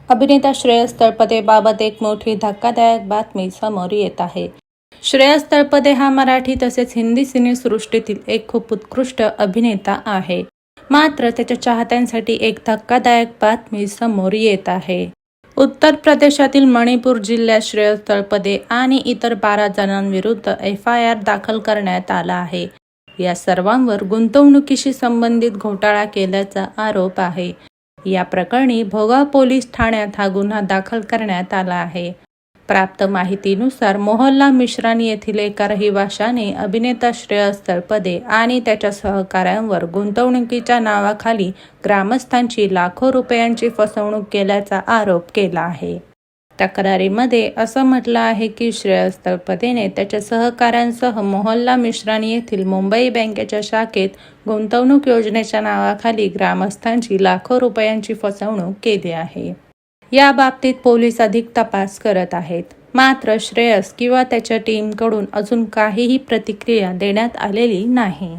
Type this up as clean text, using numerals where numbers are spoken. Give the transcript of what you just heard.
अभिनेता श्रेयस तळपदेबाबत एक मोठी धक्कादायक बातमी समोर येत आहे. श्रेयस तळपदे हा मराठी तसेच हिंदी सिनेसृष्टीतील एक खूप उत्कृष्ट अभिनेता आहे. मात्र त्याच्या चाहत्यांसाठी एक धक्कादायक बातमी समोर येत आहे. उत्तर प्रदेशातील मणिपूर जिल्ह्यात श्रेयस तळपदे आणि इतर 12 जणांविरुद्ध FIR दाखल करण्यात आला आहे. या सर्वांवर गुंतवणुकीशी संबंधित घोटाळा केल्याचा आरोप आहे. या प्रकरणी भोगाव पोलीस ठाण्यात हा गुन्हा दाखल करण्यात आला आहे. प्राप्त माहितीनुसार मोहल्ला मिश्रान येथील एका रहिवाशाने अभिनेता श्रेयस तळपदे आणि त्याच्या सहकाऱ्यांवर गुंतवणुकीच्या नावाखाली ग्रामस्थांची लाखो रुपयांची फसवणूक केल्याचा आरोप केला आहे. तक्रारीमध्ये असं म्हटलं आहे की श्रेयस तळपदेने त्याच्या सहकाऱ्यांसह मोहल्ला मिश्रान येथील मुंबई बँकेच्या शाखेत गुंतवणूक योजनेच्या नावाखाली ग्रामस्थांची लाखो रुपयांची फसवणूक केली आहे. या बाबतीत पोलीस अधिक तपास करत आहेत. मात्र श्रेयस किंवा त्याच्या टीमकडून अजून काहीही प्रतिक्रिया देण्यात आलेली नाही.